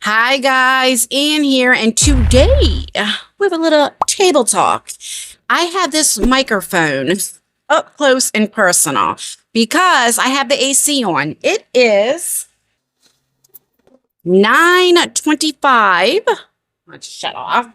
Hi guys, Ann here, and today we have a little table talk. I have this microphone up close and personal because I have the AC on. It is 9:25. Let's shut off.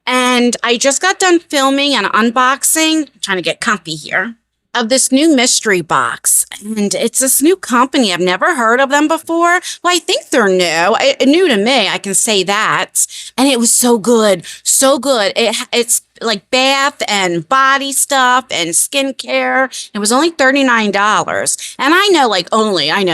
And I just got done filming an unboxing. I'm trying to get comfy here. Of this new mystery box. And it's this new company. I've never heard of them before. Well, I think they're new. New to me, I can say that. And it was so good. So good. It's like bath and body stuff and skincare. It was only $39. And I know,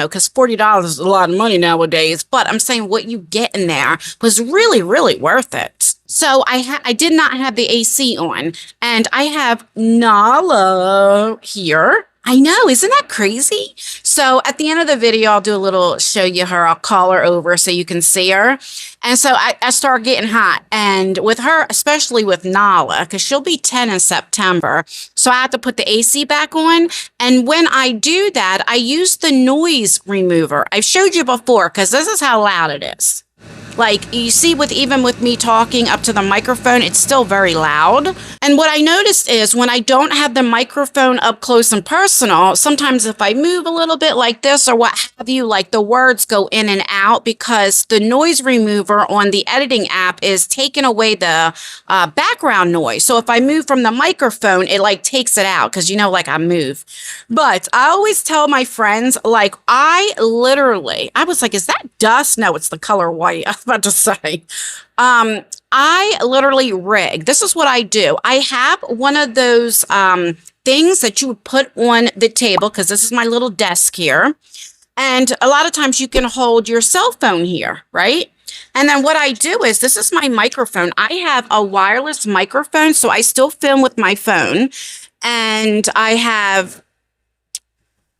because $40 is a lot of money nowadays. But I'm saying what you get in there was really, really worth it. So I did not have the AC on, and I have Nala here. I know, isn't that crazy? So at the end of the video, I'll do a little show you her. I'll call her over so you can see her. And so I start getting hot, and with her, especially with Nala, because she'll be 10 in September. So I have to put the AC back on. And when I do that, I use the noise remover. I've showed you before, because this is how loud it is. Like, you see, even with me talking up to the microphone, it's still very loud. And what I noticed is when I don't have the microphone up close and personal, sometimes if I move a little bit like this or what have you, like the words go in and out because the noise remover on the editing app is taking away the background noise. So if I move from the microphone, it like takes it out because, like I move. But I always tell my friends, like, I was like, is that dust? No, it's the color white. I was about to say. I literally rig. This is what I do. I have one of those things that you would put on the table because this is my little desk here. And a lot of times you can hold your cell phone here, right? And then what I do is, this is my microphone. I have a wireless microphone, so I still film with my phone. And I have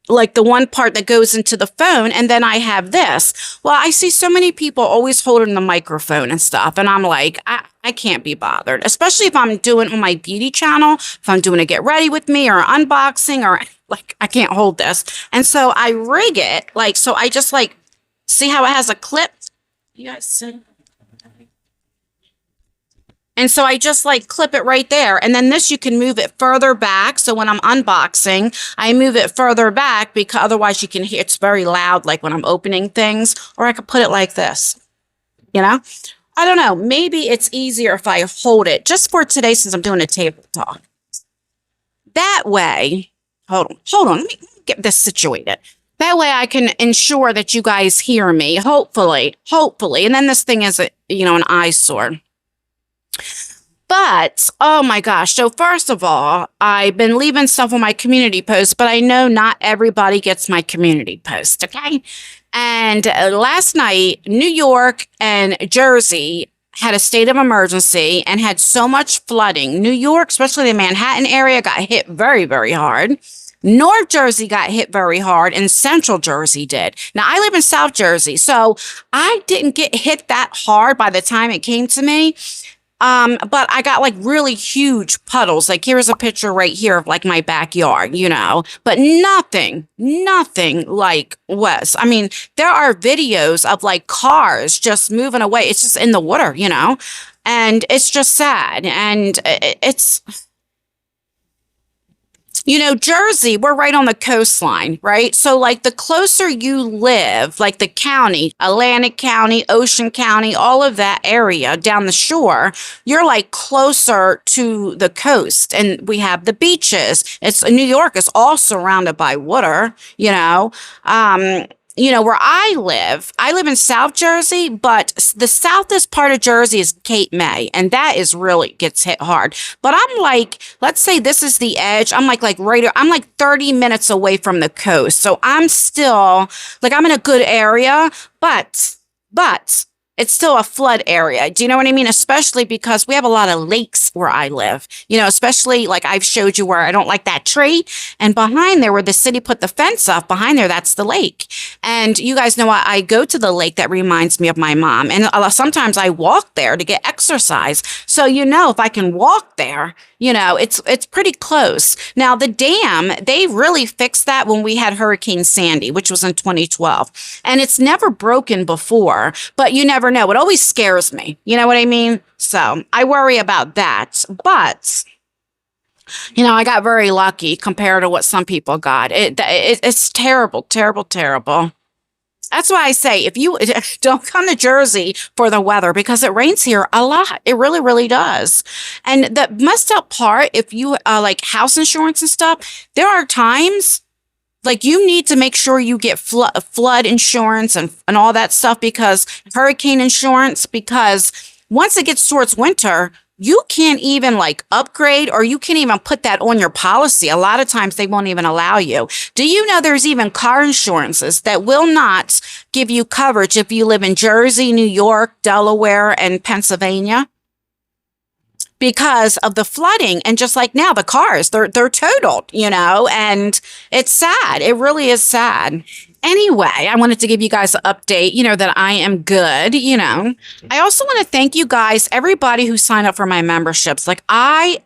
like the one part that goes into the phone, and then I have this. Well, I see so many people always holding the microphone and stuff, and I'm like, I can't be bothered, especially if I'm doing on my beauty channel, if I'm doing a get ready with me or unboxing, or like, I can't hold this. And so I rig it, like, so I just like, see how it has a clip? You guys see? And so I just like clip it right there. And then this, you can move it further back. So when I'm unboxing, I move it further back because otherwise you can hear it's very loud, like when I'm opening things, or I could put it like this, I don't know. Maybe it's easier if I hold it just for today since I'm doing a table talk. That way, hold on. Let me get this situated. That way I can ensure that you guys hear me, hopefully. And then this thing is, an eyesore. But, oh my gosh. So first of all, I've been leaving stuff on my community post, but I know not everybody gets my community post, okay? And last night, New York and Jersey had a state of emergency and had so much flooding. New York, especially the Manhattan area, got hit very, very hard. North Jersey got hit very hard, and Central Jersey did. Now, I live in South Jersey, so I didn't get hit that hard by the time it came to me. But I got like really huge puddles. Like, here's a picture right here of like my backyard, but nothing like was. I mean, there are videos of like cars just moving away. It's just in the water, and it's just sad. And it's, Jersey, we're right on the coastline, right? So like the closer you live, like the county, Atlantic County, Ocean County, all of that area down the shore, you're like closer to the coast. And we have the beaches. New York is all surrounded by water, where I live in South Jersey, but the southest part of Jersey is Cape May, and that is really gets hit hard. But I'm like, let's say this is the edge. I'm like I'm like 30 minutes away from the coast. So I'm still like, I'm in a good area, but it's still a flood area. Do you know what I mean? Especially because we have a lot of lakes where I live, especially like I've showed you where I don't like that tree. And behind there, where the city put the fence up, behind there, that's the lake. And you guys know I go to the lake that reminds me of my mom. And sometimes I walk there to get exercise. So, if I can walk there, It's pretty close. Now the dam, they really fixed that when we had Hurricane Sandy, which was in 2012. And it's never broken before, but you never know. It always scares me. You know what I mean? So I worry about that. But I got very lucky compared to what some people got. It's terrible, terrible, terrible. That's why I say if you don't come to Jersey for the weather because it rains here a lot. It really, really does. And the messed up part, if you like house insurance and stuff, there are times like you need to make sure you get flood insurance and all that stuff because hurricane insurance, because once it gets towards winter, you can't even like upgrade or you can't even put that on your policy. A lot of times they won't even allow you. Do you know there's even car insurances that will not give you coverage if you live in Jersey, New York, Delaware, and Pennsylvania? Because of the flooding. And just like now, the cars, they're totaled, and it's sad. It really is sad. Anyway, I wanted to give you guys an update, that I am good, I also want to thank you guys, everybody who signed up for my memberships. Like I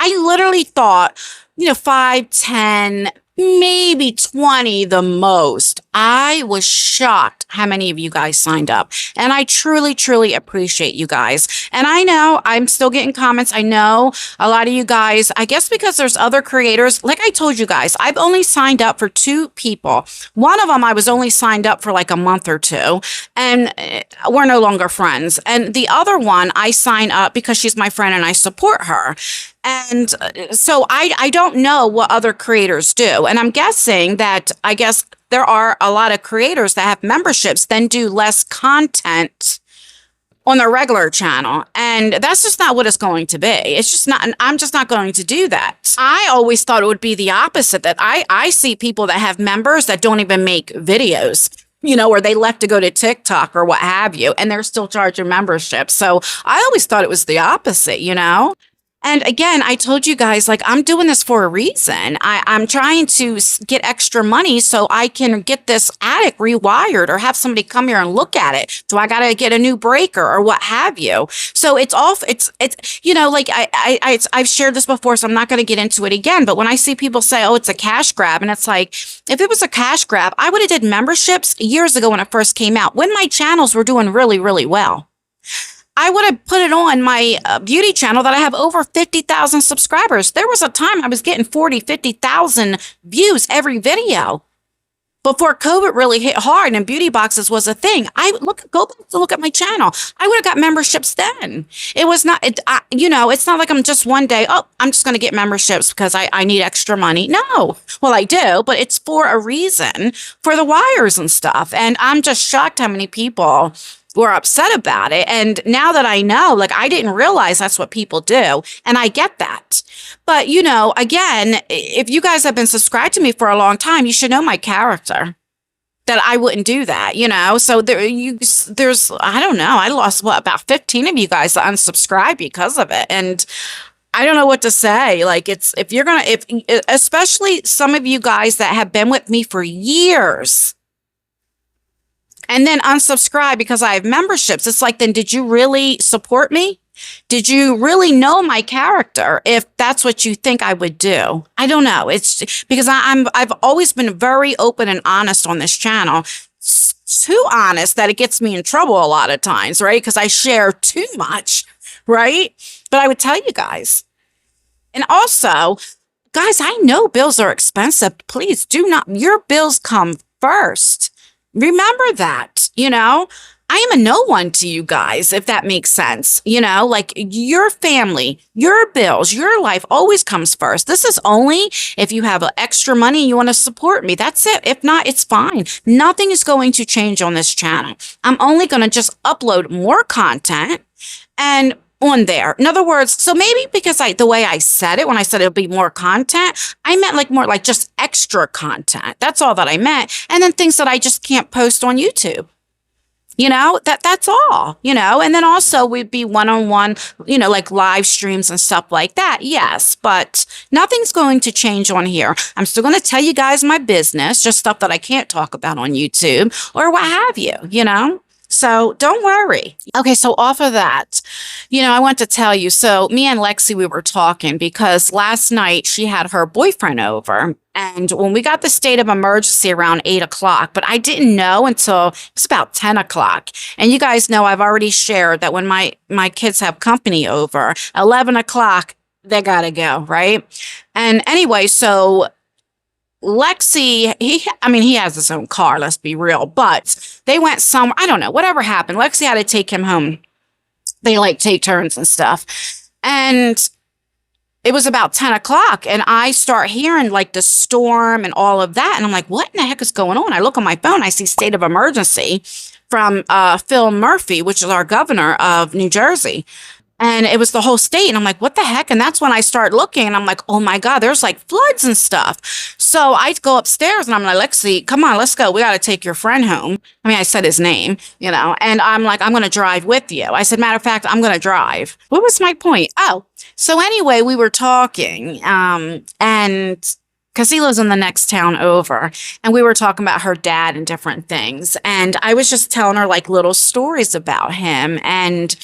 literally thought, 5, 10, maybe 20 the most. I was shocked how many of you guys signed up. And I truly, truly appreciate you guys. And I know I'm still getting comments. I know a lot of you guys, I guess because there's other creators. Like I told you guys, I've only signed up for 2 people. One of them, I was only signed up for like a month or 2 and we're no longer friends. And the other one, I signed up because she's my friend and I support her. And so I don't know what other creators do. And I'm guessing that there are a lot of creators that have memberships then do less content on their regular channel. And that's just not what it's going to be. It's just not, I'm just not going to do that. I always thought it would be the opposite, that I see people that have members that don't even make videos, or they left to go to TikTok or what have you, and they're still charging membership. So I always thought it was the opposite, And again, I told you guys, like, I'm doing this for a reason. I'm trying to get extra money so I can get this attic rewired or have somebody come here and look at it. So I got to get a new breaker or what have you. So it's like I've shared this before, so I'm not going to get into it again. But when I see people say, oh, it's a cash grab, and it's like, if it was a cash grab, I would have did memberships years ago when it first came out, when my channels were doing really, really well. I would have put it on my beauty channel that I have over 50,000 subscribers. There was a time I was getting 40, 50,000 views every video before COVID really hit hard and beauty boxes was a thing. Go back to look at my channel. I would have got memberships then. It was not, it's not like I'm just one day, oh, I'm just going to get memberships because I need extra money. No. Well, I do, but it's for a reason, for the wires and stuff. And I'm just shocked how many people were upset about it. And now that I know, like, I didn't realize that's what people do. And I get that. But, again, if you guys have been subscribed to me for a long time, you should know my character, that I wouldn't do that, So there's, I don't know, I lost about 15 of you guys that unsubscribed because of it. And I don't know what to say. Like, especially some of you guys that have been with me for years, and then unsubscribe because I have memberships. It's like, then did you really support me? Did you really know my character if that's what you think I would do? I don't know. It's because I've always been very open and honest on this channel. Too honest that it gets me in trouble a lot of times, right? Because I share too much, right? But I would tell you guys. And also, guys, I know bills are expensive. Please do not, your bills come first. Remember that, I am a no one to you guys, if that makes sense. Like, your family, your bills, your life always comes first. This is only if you have extra money and you want to support me. That's it. If not, it's fine. Nothing is going to change on this channel. I'm only going to just upload more content and on there. In other words, so maybe because the way I said it, when I said it'll be more content, I meant like more like just extra content. That's all that I meant. And then things that I just can't post on YouTube. That's all, and then also we'd be one-on-one, like live streams and stuff like that. Yes, but nothing's going to change on here. I'm still going to tell you guys my business, just stuff that I can't talk about on YouTube or what have you, So don't worry. Okay, so off of that, I want to tell you. So me and Lexi, we were talking because last night she had her boyfriend over. And when we got the state of emergency around 8 o'clock, but I didn't know until it was about 10 o'clock. And you guys know I've already shared that when my kids have company over, 11 o'clock, they gotta go, right? And anyway, so Lexi, he has his own car, let's be real, but they went somewhere, I don't know, whatever happened. Lexi had to take him home. They like take turns and stuff. And it was about 10 o'clock and I start hearing like the storm and all of that. And I'm like, what in the heck is going on? I look on my phone, I see state of emergency from Phil Murphy, which is our governor of New Jersey. And it was the whole state. And I'm like, what the heck? And that's when I start looking and I'm like, oh my God, there's like floods and stuff. So I go upstairs and I'm like, Lexi, come on, let's go. We got to take your friend home. I mean, I said his name, and I'm like, I'm going to drive with you. I said, matter of fact, I'm going to drive. What was my point? Oh, so anyway, we were talking, and because he lives in the next town over, and we were talking about her dad and different things. And I was just telling her like little stories about him. And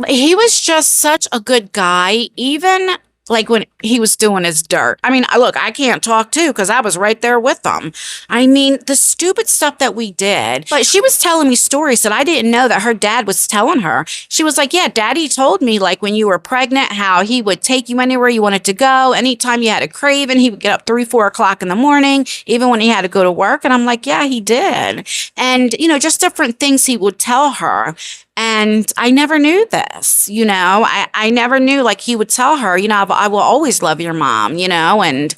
he was just such a good guy, even like when he was doing his dirt. I mean, look, I can't talk too because I was right there with him. I mean, the stupid stuff that we did. But she was telling me stories that I didn't know that her dad was telling her. She was like, yeah, Daddy told me like when you were pregnant, how he would take you anywhere you wanted to go. Anytime you had a craving, he would get up 3, 4 o'clock in the morning, even when he had to go to work. And I'm like, yeah, he did. And, just different things he would tell her. And I never knew this, I never knew like he would tell her, I will always love your mom, and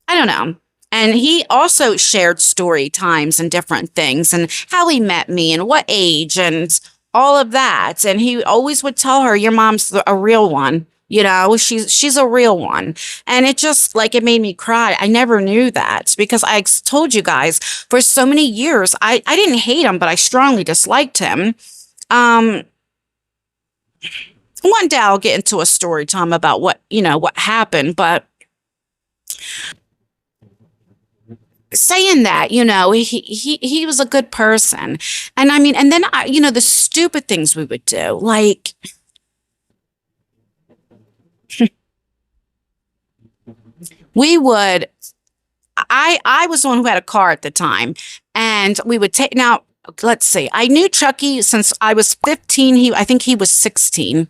I don't know. And he also shared story times and different things and how he met me and what age and all of that. And he always would tell her, your mom's a real one. She's a real one. And it just like, it made me cry. I never knew that because I told you guys for so many years, I didn't hate him, but I strongly disliked him. One day I'll get into a story time about what happened, but saying that, he was a good person. And I mean, and then the stupid things we would do, like we would, I was the one who had a car at the time and we would take, now, let's see. I knew Chucky since I was 15. I think he was 16.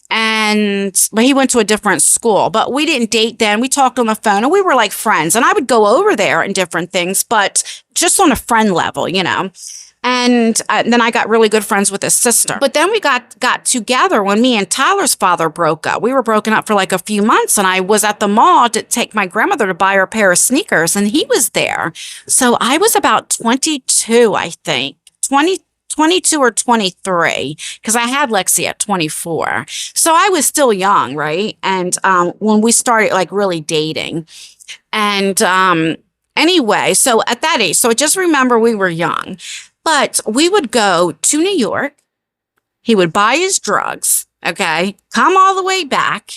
But he went to a different school, but we didn't date then. We talked on the phone and we were like friends and I would go over there and different things, but just on a friend level, And then I got really good friends with his sister. But then we got together when me and Tyler's father broke up. We were broken up for like a few months and I was at the mall to take my grandmother to buy her a pair of sneakers and he was there. So I was about 22, I think. 22 or 23 because I had Lexi at 24. So I was still young, right? And when we started like really dating. And anyway, so at that age, so just remember we were young. But we would go to New York. He would buy his drugs, okay? Come all the way back.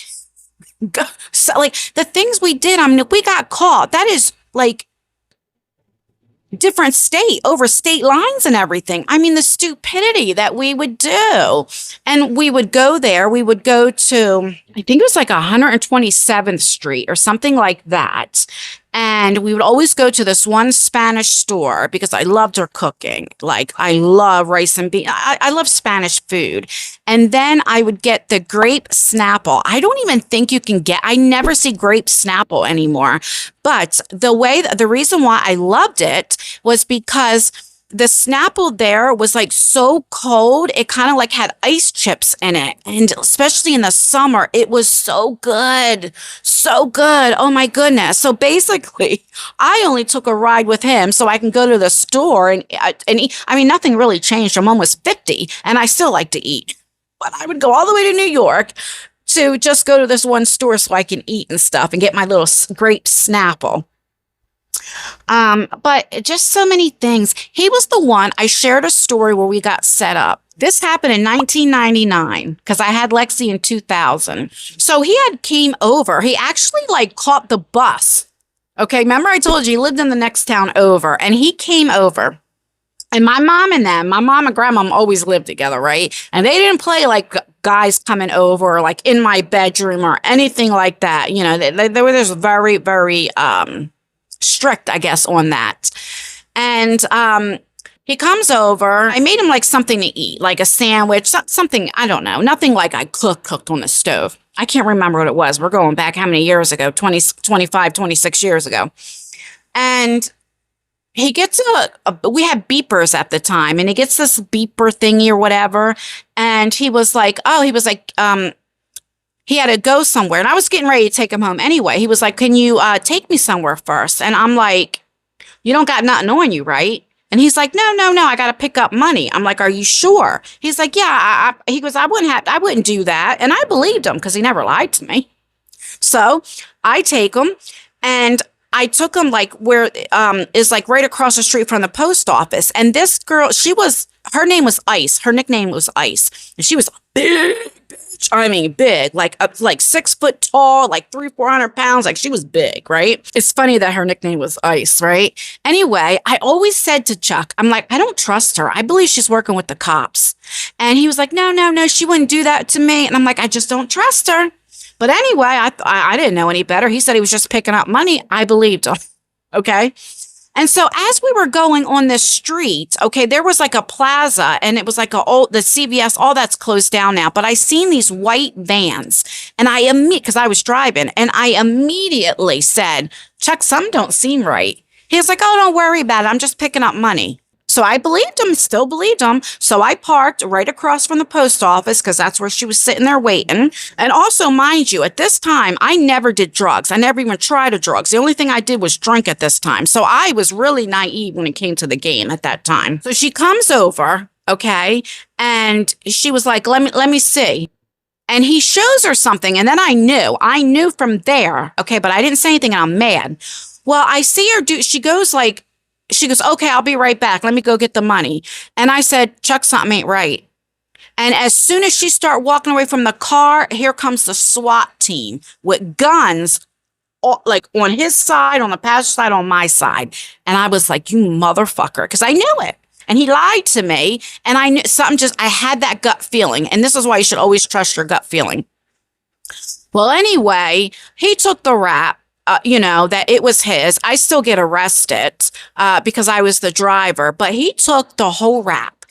So, like, the things we did, I mean, we got caught. That is, like, different state, over state lines and everything. I mean, the stupidity that we would do. And we would go there. We would go to, I think it was like 127th Street or something like that. And we would always go to this one Spanish store because I loved her cooking. Like, I love rice and beans. I love Spanish food. And then I would get the grape Snapple. I don't even think you can get, I never see grape Snapple anymore. But the reason why I loved it was because the Snapple there was like so cold. It kind of like had ice chips in it. And especially in the summer, it was so good. So good. Oh my goodness. So basically, I only took a ride with him so I can go to the store and eat. I mean, nothing really changed. I'm almost 50 and I still like to eat. But I would go all the way to New York to just go to this one store so I can eat and stuff and get my little grape Snapple. But just so many things. He was the one, I shared a story where we got set up. This happened in 1999 because I had Lexi in 2000. So he came over. He actually like caught the bus. Okay. Remember I told you he lived in the next town over and he came over And my mom and grandma always lived together, right? And they didn't play like guys coming over or like in my bedroom or anything like that. You know, they were just very, very strict, I guess, on that. And he comes over. I made him like something to eat, like a sandwich, something, I don't know, nothing like I cooked on the stove. I can't remember what it was. We're going back how many years ago? 20, 25, 26 years ago. And he gets we had beepers at the time, and he gets this beeper thingy or whatever. And he was like, he had to go somewhere. And I was getting ready to take him home anyway. He was like, can you take me somewhere first? And I'm like, you don't got nothing on you, right? And he's like, no, I got to pick up money. I'm like, are you sure? He's like, yeah. He goes, I wouldn't do that. And I believed him because he never lied to me. So I take him, and I took him like where is like right across the street from the post office. And this girl, her name was Ice. Her nickname was Ice. And she was a big bitch. I mean, big, like 6 foot tall, like 400 pounds. Like she was big, right? It's funny that her nickname was Ice, right? Anyway, I always said to Chuck, I'm like, I don't trust her. I believe she's working with the cops. And he was like, no, she wouldn't do that to me. And I'm like, I just don't trust her. But anyway, I didn't know any better. He said he was just picking up money. I believed him. Okay. And so as we were going on this street, okay, there was like a plaza, and it was like the CVS, all that's closed down now. But I seen these white vans, and because I was driving, and I immediately said, Chuck, something don't seem right. He was like, oh, don't worry about it. I'm just picking up money. So I believed him, still believed him. So I parked right across from the post office because that's where she was sitting there waiting. And also, mind you, at this time, I never did drugs. I never even tried drugs. The only thing I did was drink at this time. So I was really naive when it came to the game at that time. So she comes over, okay, and she was like, let me see. And he shows her something, and then I knew from there, okay, but I didn't say anything, and I'm mad. Well, I see her she goes, okay, I'll be right back. Let me go get the money. And I said, Chuck, something ain't right. And as soon as she started walking away from the car, here comes the SWAT team with guns, like on his side, on the passenger side, on my side. And I was like, you motherfucker, because I knew it. And he lied to me. And I knew I had that gut feeling. And this is why you should always trust your gut feeling. Well, anyway, he took the rap. That it was his. I still get arrested because I was the driver, but he took the whole rap.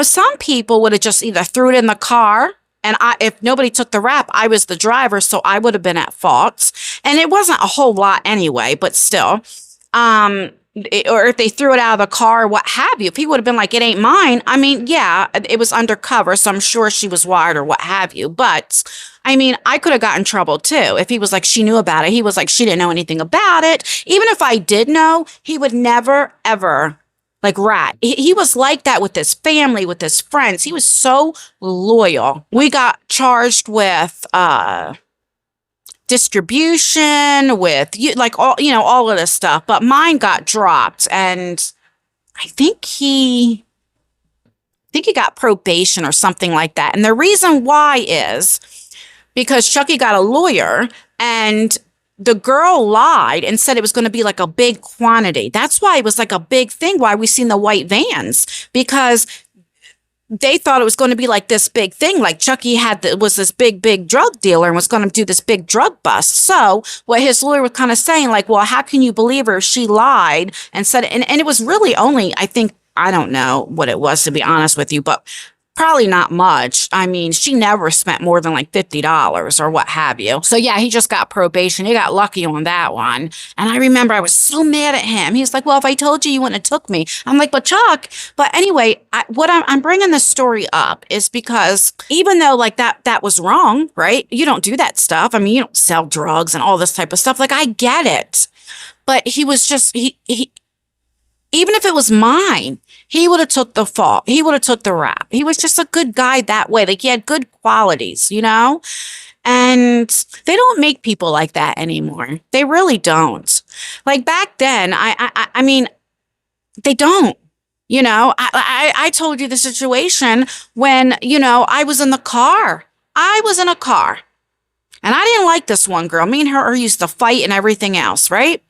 Some people would have just either threw it in the car, and if nobody took the rap, I was the driver, so I would have been at fault. And it wasn't a whole lot anyway, but still. Or if they threw it out of the car or what have you, if he would have been like, it ain't mine. I mean, yeah, it was undercover, so I'm sure she was wired or what have you. But I mean, I could have gotten in trouble too. If he was like, she knew about it. He was like, she didn't know anything about it. Even if I did know, he would never, ever like rat. He was like that with his family, with his friends. He was so loyal. We got charged with, distribution with all of this stuff, but mine got dropped, and I think he got probation or something like that. And the reason why is because Chucky got a lawyer, and the girl lied and said it was going to be like a big quantity. That's why it was like a big thing, why we seen the white vans, because they thought it was going to be like this big thing. Like Chucky was this big drug dealer and was going to do this big drug bust. So what his lawyer was kind of saying, like, well, how can you believe her? She lied and said, and it was really only, I don't know what it was, to be honest with you, but probably not much. I mean, she never spent more than like $50 or what have you. So yeah, he just got probation. He got lucky on that one. And I remember I was so mad at him. He's like, well, if I told you, you wouldn't have took me. I'm like, but Chuck, but anyway, I'm bringing this story up is because even though like that was wrong, right? You don't do that stuff. I mean, you don't sell drugs and all this type of stuff. Like I get it. But he was just, he even if it was mine, he would have took the fault. He would have took the rap. He was just a good guy that way. Like he had good qualities, And they don't make people like that anymore. They really don't. Like back then, I mean, they don't. I told you the situation when, I was in the car. I was in a car. And I didn't like this one girl. Me and her used to fight and everything else, right?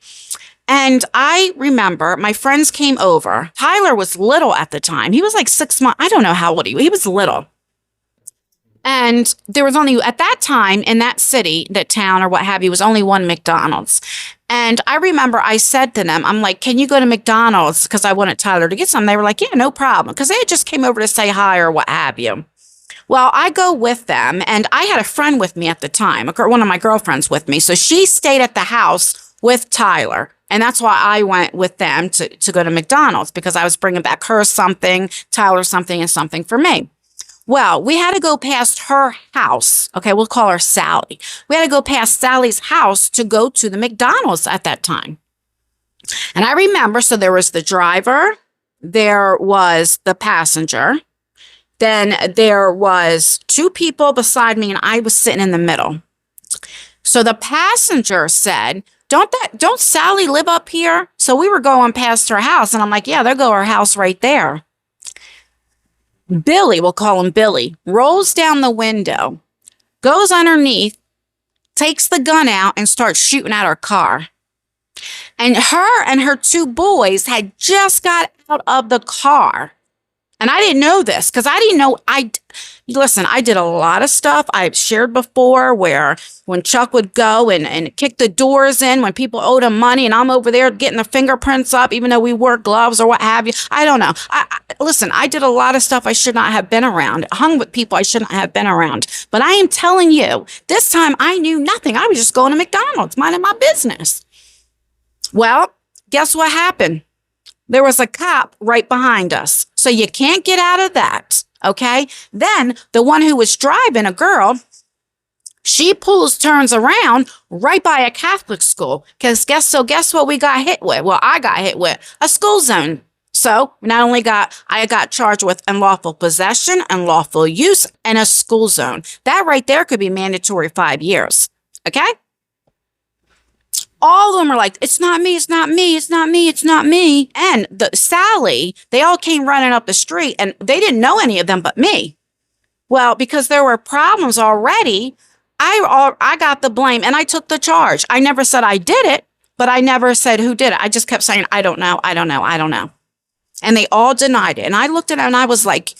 And I remember my friends came over. Tyler was little at the time. He was like 6 months. I don't know how old he was little. And there was only, at that time in that city, that town or what have you, was only one McDonald's. And I remember I said to them, I'm like, can you go to McDonald's? Because I wanted Tyler to get some. They were like, yeah, no problem. Because they had just came over to say hi or what have you. Well, I go with them, and I had a friend with me at the time, one of my girlfriends with me. So she stayed at the house with Tyler. And that's why I went with them to go to McDonald's, because I was bringing back her something, Tyler something, and something for me. Well, we had to go past her house. Okay, we'll call her Sally. We had to go past Sally's house to go to the McDonald's at that time. And I remember, so there was the driver, there was the passenger, then there was two people beside me, and I was sitting in the middle. So the passenger said, don't Sally live up here? So we were going past her house, and I'm like, yeah, there go her house right there. Billy, we'll call him Billy, rolls down the window, goes underneath, takes the gun out, and starts shooting at her car. And her two boys had just got out of the car. And I didn't know this because I didn't know. Listen, I did a lot of stuff I've shared before where when Chuck would go and kick the doors in when people owed him money, and I'm over there getting the fingerprints up, even though we wore gloves or what have you. I don't know. Listen, I did a lot of stuff I should not have been around, hung with people I shouldn't have been around. But I am telling you, this time I knew nothing. I was just going to McDonald's, minding my business. Well, guess what happened? There was a cop right behind us. So you can't get out of that, okay? Then the one who was driving, a girl, she turns around right by a Catholic school. Because guess what we got hit with? Well, I got hit with a school zone. So I got charged with unlawful possession, unlawful use, and a school zone. That right there could be mandatory 5 years, okay? All of them are like, it's not me, it's not me, it's not me, it's not me. And Sally, they all came running up the street, and they didn't know any of them but me. Well, because there were problems already, I got the blame, and I took the charge. I never said I did it, but I never said who did it. I just kept saying, I don't know, I don't know, I don't know. And they all denied it. And I looked at it, and I was like,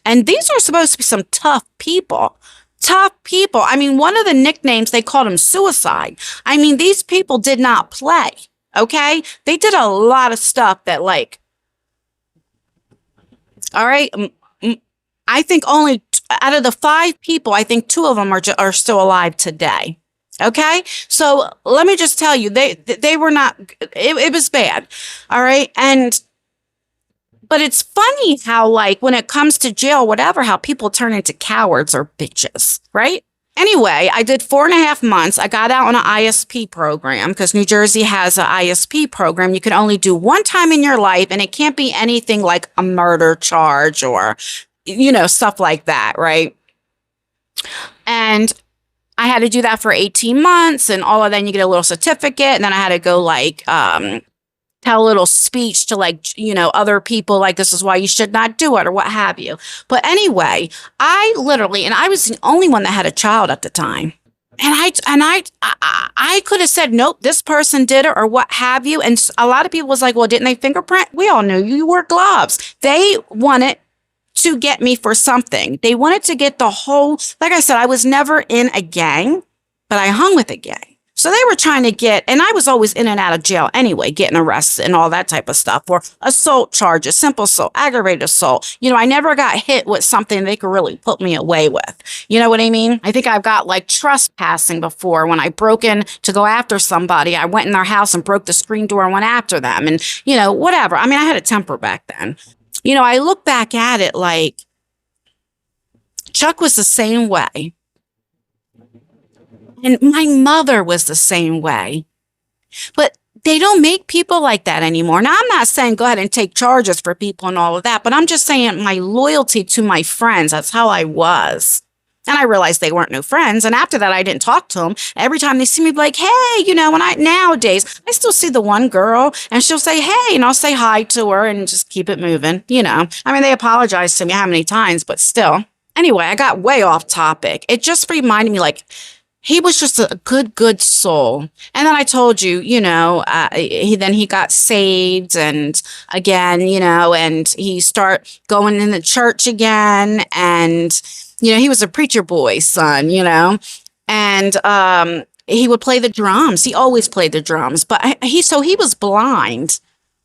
and these are supposed to be some tough people. Tough people. I mean, one of the nicknames, they called them suicide. I mean, these people did not play, okay? They did a lot of stuff that, like, all right, I think only out of the 5 people, I think 2 of them are still alive today, okay? So let me just tell you, they were not, it was bad, all right? But it's funny how, like, when it comes to jail, whatever, how people turn into cowards or bitches, right? Anyway, I did 4.5 months. I got out on an ISP program because New Jersey has an ISP program you can only do one time in your life, and it can't be anything like a murder charge or, stuff like that, right? And I had to do that for 18 months, and all of that, you get a little certificate, and then I had to go, like, tell a little speech to, like, other people, like, this is why you should not do it or what have you. But anyway, I was the only one that had a child at the time. And I could have said, nope, this person did it or what have you. And a lot of people was like, well, didn't they fingerprint? We all knew you wore gloves. They wanted to get me for something. They wanted to get the whole, like I said, I was never in a gang, but I hung with a gang. So they were trying to get, and I was always in and out of jail anyway, getting arrested and all that type of stuff, or assault charges, simple assault, aggravated assault. I never got hit with something they could really put me away with. You know what I mean? I think I've got, like, trespassing before. When I broke in to go after somebody, I went in their house and broke the screen door and went after them, and, whatever. I mean, I had a temper back then. I look back at it like Chuck was the same way. And my mother was the same way. But they don't make people like that anymore. Now, I'm not saying go ahead and take charges for people and all of that, but I'm just saying my loyalty to my friends, that's how I was. And I realized they weren't no friends. And after that, I didn't talk to them. Every time they see me, be like, hey, nowadays, I still see the one girl, and she'll say, hey, and I'll say hi to her and just keep it moving, I mean, they apologized to me how many times, but still. Anyway, I got way off topic. It just reminded me, like, he was just a good soul. And then I told you, he got saved and again, and he start going in the church again. And, he was a preacher boy's son, and, he would play the drums. He always played the drums, but he was blind.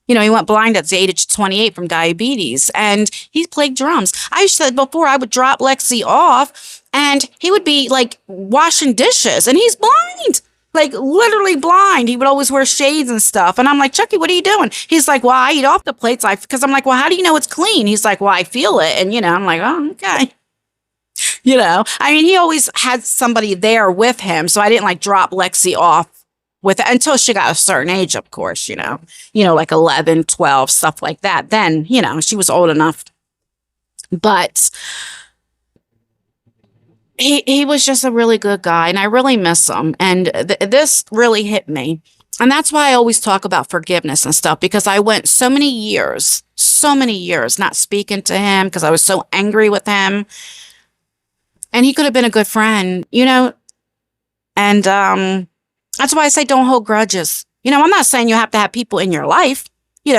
He went blind at the age of 28 from diabetes and he played drums. I said before I would drop Lexi off and he would be like washing dishes and he's blind, like literally blind. He would always wear shades and stuff. And I'm like, Chucky, what are you doing? He's like, well, I eat off the plates. Because I'm like, well, how do you know it's clean? He's like, well, I feel it. And, I'm like, oh, okay. He always had somebody there with him. So I didn't like drop Lexi off with until she got a certain age, of course, like 11, 12, stuff like that. Then, she was old enough. But he was just a really good guy and I really miss him. And this really hit me. And that's why I always talk about forgiveness and stuff, because I went so many years not speaking to him because I was so angry with him. And he could have been a good friend, and that's why I say don't hold grudges. I'm not saying you have to have people in your life.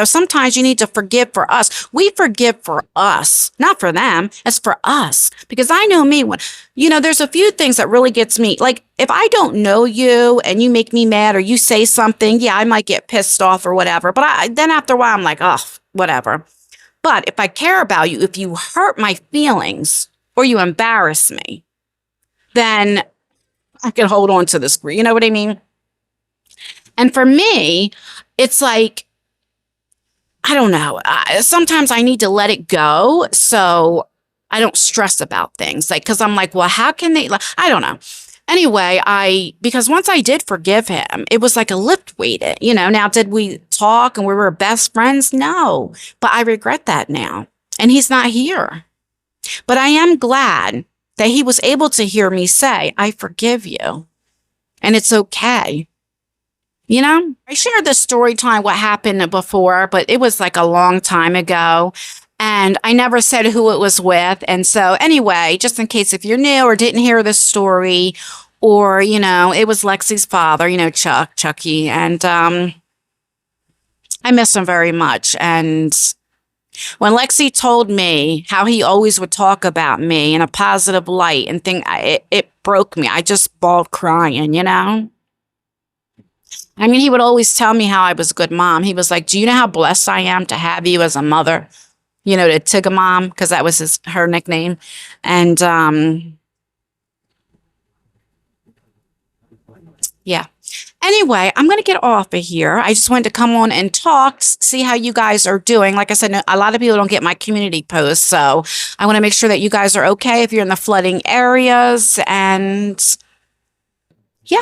Sometimes you need to forgive for us. We forgive for us, not for them. It's for us. Because I know me when, there's a few things that really gets me. Like if I don't know you and you make me mad or you say something, yeah, I might get pissed off or whatever. But then after a while, I'm like, oh, whatever. But if I care about you, if you hurt my feelings or you embarrass me, then I can hold on to this. You know what I mean? And for me, it's like, I don't know. Sometimes I need to let it go so I don't stress about things. Like, because I'm like, well, how can they? I don't know. Anyway, because once I did forgive him, it was like a lift weighted. Now, did we talk and we were best friends? No. But I regret that now. And he's not here. But I am glad that he was able to hear me say, I forgive you. And it's okay. I shared this story time, what happened before, but it was like a long time ago. And I never said who it was with. And so anyway, just in case if you're new or didn't hear this story, or, it was Lexi's father, Chucky. And I miss him very much. And when Lexi told me how he always would talk about me in a positive light and it broke me. I just bawled crying, he would always tell me how I was a good mom. He was like, do you know how blessed I am to have you as a mother? The Tigger mom, because that was her nickname. And yeah. Anyway, I'm going to get off of here. I just wanted to come on and talk, see how you guys are doing. Like I said, a lot of people don't get my community posts. So I want to make sure that you guys are okay if you're in the flooding areas. And yeah.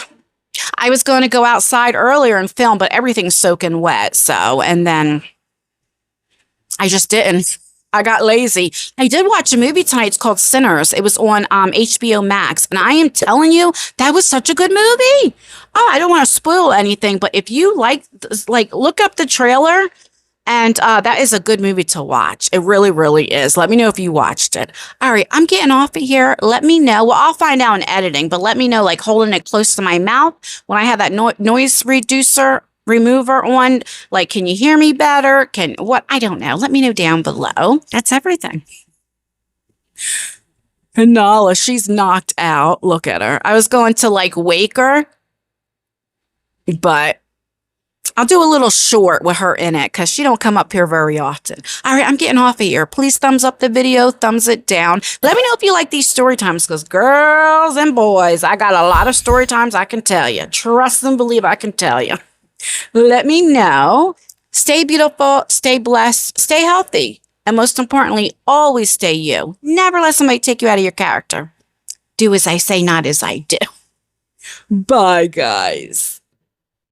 I was going to go outside earlier and film, but everything's soaking wet. So, and then I just didn't. I got lazy. I did watch a movie tonight. It's called Sinners. It was on HBO Max. And I am telling you, that was such a good movie. Oh, I don't want to spoil anything, but if you like, look up the trailer. And that is a good movie to watch. It really, really is. Let me know if you watched it. All right, I'm getting off of here. Let me know. Well, I'll find out in editing, but let me know, like holding it close to my mouth when I have that noise remover on. Like, can you hear me better? I don't know. Let me know down below. That's everything. And Nala, she's knocked out. Look at her. I was going to wake her, but I'll do a little short with her in it because she don't come up here very often. All right, I'm getting off of here. Please thumbs up the video, thumbs it down. Let me know if you like these story times because girls and boys, I got a lot of story times I can tell you. Trust and believe I can tell you. Let me know. Stay beautiful, stay blessed, stay healthy. And most importantly, always stay you. Never let somebody take you out of your character. Do as I say, not as I do. Bye, guys.